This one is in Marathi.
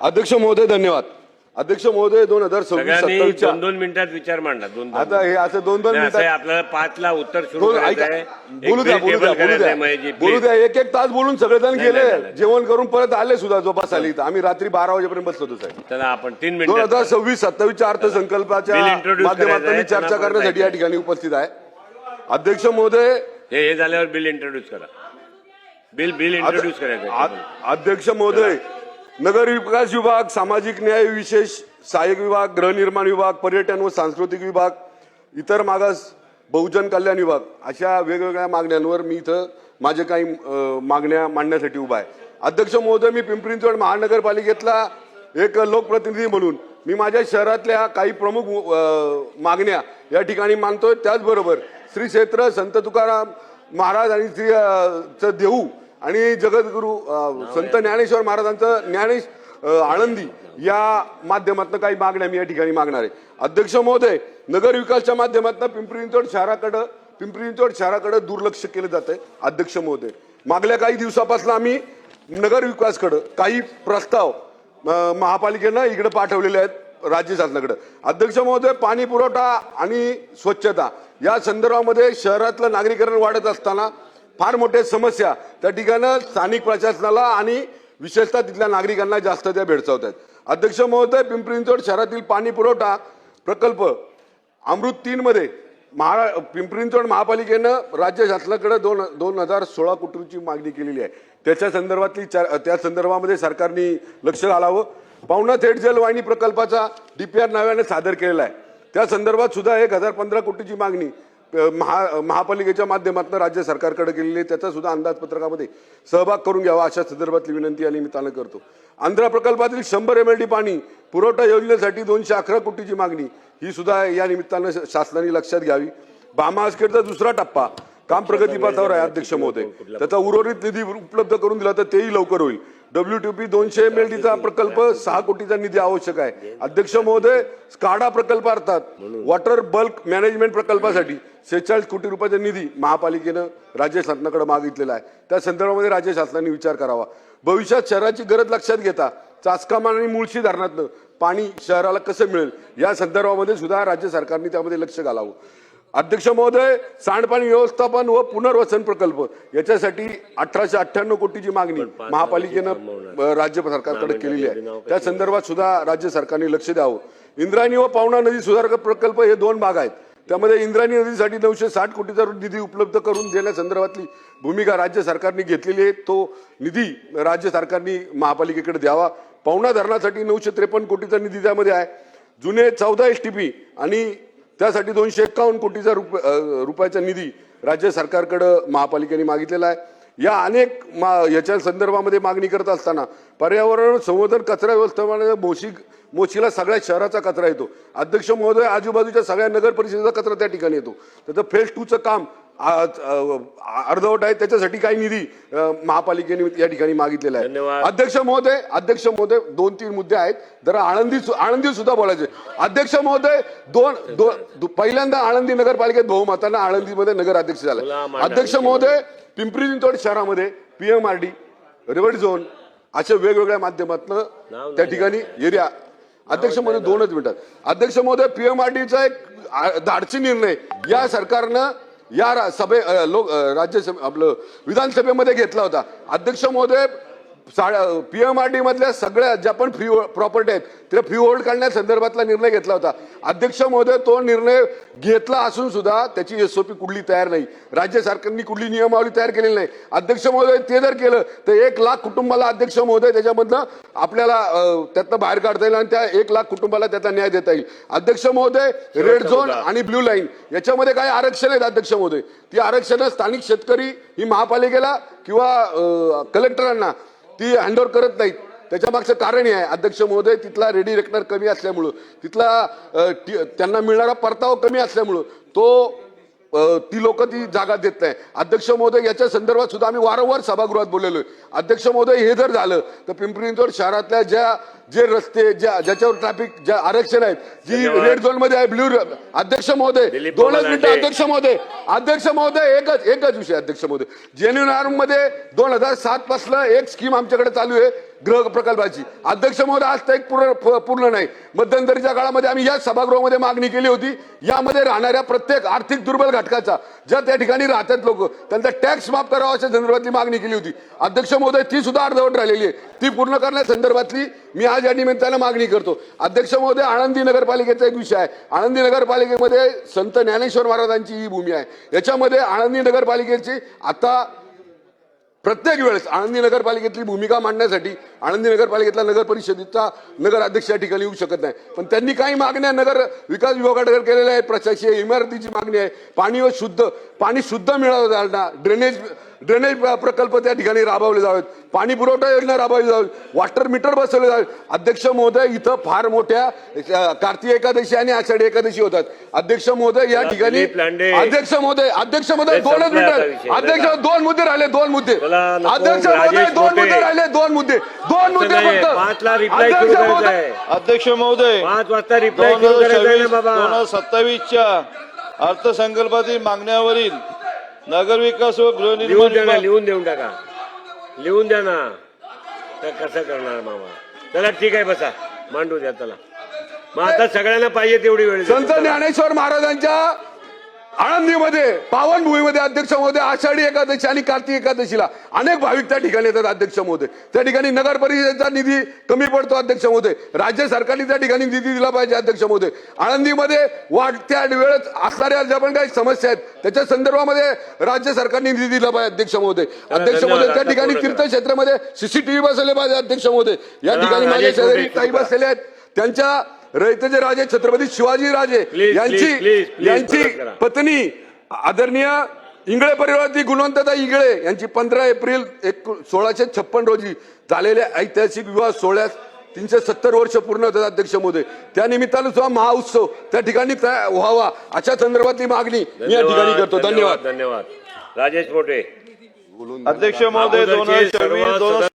अध्यक्ष महोदय धन्यवाद. अध्यक्ष महोदय 2026-27 दोन मिनिटात विचार मांडा. आता हे असं दोन मिनिटात आपल्याला 5 ला उत्तर सुरू करायचं आहे. बोलू द्या एक तास बोलून सगळेजण गेले, जेवण करून परत आले सुद्धा झोपास आली. आम्ही रात्री 12 वाजेपर्यंत बसलो होतो साहेब. चला आपण 3 मिनिट 2026-27 अर्थसंकल्पाच्या माध्यमातून चर्चा करण्यासाठी या ठिकाणी उपस्थित आहे. अध्यक्ष महोदय हे झाल्यावर बिल इंट्रोड्यूस करा. बिल इंट्रोड्यूस करायचं. अध्यक्ष महोदय, नगर विकास विभाग, सामाजिक न्याय विशेष सहाय्यक विभाग, गृहनिर्माण विभाग, पर्यटन व सांस्कृतिक विभाग, इतर मागास बहुजन कल्याण विभाग अशा वेगवेगळ्या मागण्यांवर मी इथं माझे काही मागण्या मांडण्यासाठी उभा आहे. अध्यक्ष महोदय, मी पिंपरी चिंचवड महानगरपालिकेतला एक लोकप्रतिनिधी म्हणून मी माझ्या शहरातल्या काही प्रमुख मागण्या या ठिकाणी मांडतोय. त्याचबरोबर श्री क्षेत्र संत तुकाराम महाराज आणि श्री देऊ आणि जगद्गुरु संत ज्ञानेश्वर महाराजांचं ज्ञानेश आळंदी या माध्यमातून काही मागण्या मी या ठिकाणी मागणार आहे. अध्यक्ष महोदय, नगर विकासच्या माध्यमातून पिंपरी चिंचवड शहराकडे दुर्लक्ष केलं जात आहे. अध्यक्ष महोदय, मागल्या काही दिवसापासून आम्ही नगर विकासकडे काही प्रस्ताव महापालिकेनं इकडे पाठवलेले आहेत राज्य शासनाकडे. अध्यक्ष महोदय, पाणी पुरवठा आणि स्वच्छता या संदर्भामध्ये शहरातलं नागरीकरण वाढत असताना फार मोठ्या समस्या त्या ठिकाणी स्थानिक प्रशासनाला आणि विशेषतः तिथल्या नागरिकांना जास्त त्या भेडसावत आहेत. अध्यक्ष महोदय, पिंपरी चिंचवड शहरातील पाणी पुरवठा प्रकल्प अमृत 3 मध्ये पिंपरी चिंचवड महापालिकेनं राज्य शासनाकडे 2016 कोटीची मागणी केलेली आहे. त्या संदर्भामध्ये सरकारने लक्ष घालावं. पावना थेट जलवाहिनी प्रकल्पाचा DPR नव्याने सादर केलेला आहे. त्या संदर्भात सुद्धा 1015 कोटीची मागणी महापालिकेच्या माध्यमातून राज्य सरकारकडे केलेली आहे. त्याचा सुद्धा अंदाजपत्रकामध्ये सहभाग करून घ्यावा अशा संदर्भातली विनंती या निमित्तानं करतो. आंध्रा प्रकल्पातील 100 MLD पाणी पुरवठा योजनेसाठी 211 कोटीची मागणी ही सुद्धा या निमित्तानं शासनाने लक्षात घ्यावी. भामास्केटचा दुसरा टप्पा काम प्रगतीपथावर आहे. अध्यक्ष महोदय, त्याचा उर्वरित निधी उपलब्ध करून दिला तर तेही लवकर होईल. WTP 200 MLDचा प्रकल्प 6 कोटीचा निधी आवश्यक आहे. अध्यक्ष महोदय, स्काडा प्रकल्प अर्थात वॉटर बल्क मॅनेजमेंट प्रकल्पासाठी 46 कोटी रुपयाचा निधी महापालिकेनं राज्य शासनाकडे मागितलेला आहे. त्या संदर्भामध्ये राज्य शासनाने विचार करावा. भविष्यात शहराची गरज लक्षात घेता चासकामान आणि मुळशी धरणातनं पाणी शहराला कसं मिळेल या संदर्भामध्ये सुद्धा राज्य सरकारने त्यामध्ये लक्ष घालावं. अध्यक्ष महोदय, सांडपाणी व्यवस्थापन व पुनर्वसन प्रकल्प याच्यासाठी 1898 कोटीची मागणी महापालिकेनं राज्य सरकारकडे केलेली आहे. त्या संदर्भात सुद्धा राज्य सरकारने लक्ष द्यावं. इंद्रायणी व पावना नदी सुधारक प्रकल्प हे 2 भाग आहेत. त्यामध्ये इंद्रायणी नदीसाठी 960 कोटीचा निधी उपलब्ध करून देण्यासंदर्भातली भूमिका राज्य सरकारने घेतलेली आहे. तो निधी राज्य सरकारने महापालिकेकडे द्यावा. पावना धरणासाठी 953 कोटीचा निधी त्यामध्ये आहे. जुने 14 STP आणि त्यासाठी 251 कोटीचा रुपयाचा निधी राज्य सरकारकडे महापालिकेने मागितलेला आहे. या अनेक याच्या संदर्भामध्ये मागणी करत असताना पर्यावरण संवर्धन कचरा व्यवस्थापनाच्या मोशीला सगळ्या शहराचा कचरा येतो. अध्यक्ष महोदय, आजूबाजूच्या सगळ्या नगर परिषदेचा कचरा त्या ठिकाणी येतो. त्याचं फेज 2चं काम अर्धवट आहे. त्याच्यासाठी काही निधी महापालिकेने या ठिकाणी मागितलेला आहे. अध्यक्ष महोदय 2-3 मुद्दे आहेत. जरा आळंदी सुद्धा बोलायचे. अध्यक्ष महोदय, पहिल्यांदा आळंदी नगरपालिकेत बहुमतानं आळंदीमध्ये नगराध्यक्ष झाला. अध्यक्ष महोदय, पिंपरी चिंचवड शहरामध्ये PMRD, रेड झोन अशा वेगवेगळ्या माध्यमातून त्या ठिकाणी एरिया. अध्यक्ष महोदय 2च मिनिटात. अध्यक्ष महोदय, PMRDचा एक धाडसी निर्णय या सरकारनं या आपलं विधानसभेमध्ये घेतला होता. अध्यक्ष महोदय, PMRD मधल्या सगळ्या ज्या पण फ्री प्रॉपर्टी आहेत त्या फ्री होल्ड करण्यासंदर्भातला निर्णय घेतला होता. अध्यक्ष महोदय, तो निर्णय घेतला असून सुद्धा त्याची SOP कुठली तयार नाही. राज्य सरकारने कुठली नियमावली तयार केलेली नाही. अध्यक्ष महोदय, ते जर केलं तर 1 लाख कुटुंबाला अध्यक्ष महोदय त्याच्यामधनं आपल्याला त्यातनं बाहेर काढता येईल आणि त्या 1 लाख कुटुंबाला त्याचा न्याय देता येईल. अध्यक्ष महोदय, रेड झोन आणि ब्ल्यू लाईन याच्यामध्ये काही आरक्षण आहेत. अध्यक्ष महोदय, ती आरक्षण स्थानिक शेतकरी ही महापालिकेला किंवा कलेक्टरांना ती हँडओव्हर करत नाहीत. त्याच्या मागचं कारण हे आहे. अध्यक्ष महोदय, तिथला रेडी रेकनर कमी असल्यामुळं, तिथला त्यांना मिळणारा परतावा कमी असल्यामुळं ती लोक ती जागा देत नाही. अध्यक्ष महोदय, याच्या संदर्भात सुद्धा आम्ही वारंवार सभागृहात बोललेलो आहे. अध्यक्ष महोदय, हे जर झालं तर पिंपरी चिंचवड शहरातल्या जे रस्ते ज्याच्यावर ट्रॅफिक ज्या आरक्षण आहेत, जी रेड झोन मध्ये आहे, ब्ल्यू. अध्यक्ष महोदय 2च मिनिटं. अध्यक्ष महोदय एकच विषय. अध्यक्ष महोदय, जेन्युइन आर्म मध्ये 2007 पासून एक स्कीम आमच्याकडे चालू आहे. गृह प्रकल्पाची. अध्यक्ष महोदय आज एक पूर्ण नाही. मध्यंतरीच्या काळामध्ये आम्ही या सभागृहामध्ये मागणी केली होती, यामध्ये राहणाऱ्या प्रत्येक आर्थिक दुर्बल घटकाचा, ज्या त्या ठिकाणी राहतात लोक, त्यांचा टॅक्स माफ करावा अशा संदर्भातली मागणी केली होती. अध्यक्ष महोदय ती सुद्धा अर्धवट राहिलेली आहे. ती पूर्ण करण्यासंदर्भातली मी आज या निमित्तानं मागणी करतो. अध्यक्ष महोदय, आळंदी नगरपालिकेचा एक विषय आहे. आळंदी नगरपालिकेमध्ये संत ज्ञानेश्वर महाराजांची ही भूमी आहे. याच्यामध्ये आळंदी नगरपालिकेची आता प्रत्येक वेळेस आळंदी नगरपालिकेतली भूमिका मांडण्यासाठी आळंदी नगरपालिकेतला नगर परिषदेचा नगर अध्यक्ष या ठिकाणी येऊ शकत नाही. पण त्यांनी काही मागण्या नगर विकास विभागाकडे केलेल्या आहेत. प्रशासकीय इमारतीची मागणी आहे, पाणी शुद्ध मिळावं, ड्रेनेज प्रकल्प त्या ठिकाणी राबवले जावेत, पाणी पुरवठा योजना राबवली जावी, वॉटर मीटर बसवले जावे. अध्यक्ष महोदय, इथं फार मोठ्या कार्तिक एकादशी आणि आषाढी एकादशी होतात. अध्यक्ष महोदय, या ठिकाणी अध्यक्ष महोदय दोनच मिनिटं. अध्यक्ष, दोन मुद्दे राहिले, दोन मुद्दे. अध्यक्ष महोदय, दोन मुद्दे राहिले, दोन मुद्दे फक्त. 5 ला रिप्लाय सुरू करायचा आहे. अध्यक्ष महोदय, 5 वाजता रिप्लाय सुरू करायचा आहे ना बाबा. 2027च्या अर्थसंकल्पातील मागण्यावरील नगरविकास व लिहून द्या ना, गृहनिर्माण लिहून देऊन टाका, लिहून द्या ना. तर कसं करणार मामा? चला ठीक आहे, बसा, मांडू द्या त्याला. मग आता सगळ्यांना पाहिजे तेवढी वेळ. संत ज्ञानेश्वर महाराजांच्या आळंदीमध्ये पावनभूमीमध्ये अध्यक्ष महोदय आषाढी एकादशी आणि कार्तिक एकादशीला अनेक भाविक त्या ठिकाणी येतात. अध्यक्ष महोदय, त्या ठिकाणी नगर परिषदेचा निधी कमी पडतो. अध्यक्ष महोदय, राज्य सरकारने त्या ठिकाणी निधी दिला पाहिजे. अध्यक्ष महोदय, आळंदीमध्ये वाढत्या वेळेत असणाऱ्या ज्या पण काही समस्या आहेत त्याच्या संदर्भामध्ये राज्य सरकारने निधी दिला पाहिजे. अध्यक्ष महोदय, त्या ठिकाणी तीर्थक्षेत्रामध्ये सीसीटीव्ही बसवले पाहिजे. अध्यक्ष महोदय, या ठिकाणी माझ्या शेजारी काही बसलेले आहेत, त्यांच्या रयतेचे राजे छत्रपती शिवाजी राजे यांची पत्नी आदरणीय इंगळे परिवारातील गुणवंतता इंगळे यांची 15 एप्रिल 1656 रोजी झालेल्या ऐतिहासिक विवाह सोहळ्यास 370 वर्ष पूर्ण होतात. अध्यक्ष महोदय, त्या निमित्तानं सुद्धा महाउत्सव त्या ठिकाणी व्हावा अशा संदर्भातली मागणी मी या ठिकाणी करतो. धन्यवाद. धन्यवाद. राजेश मोठे. अध्यक्ष महोदय, 2026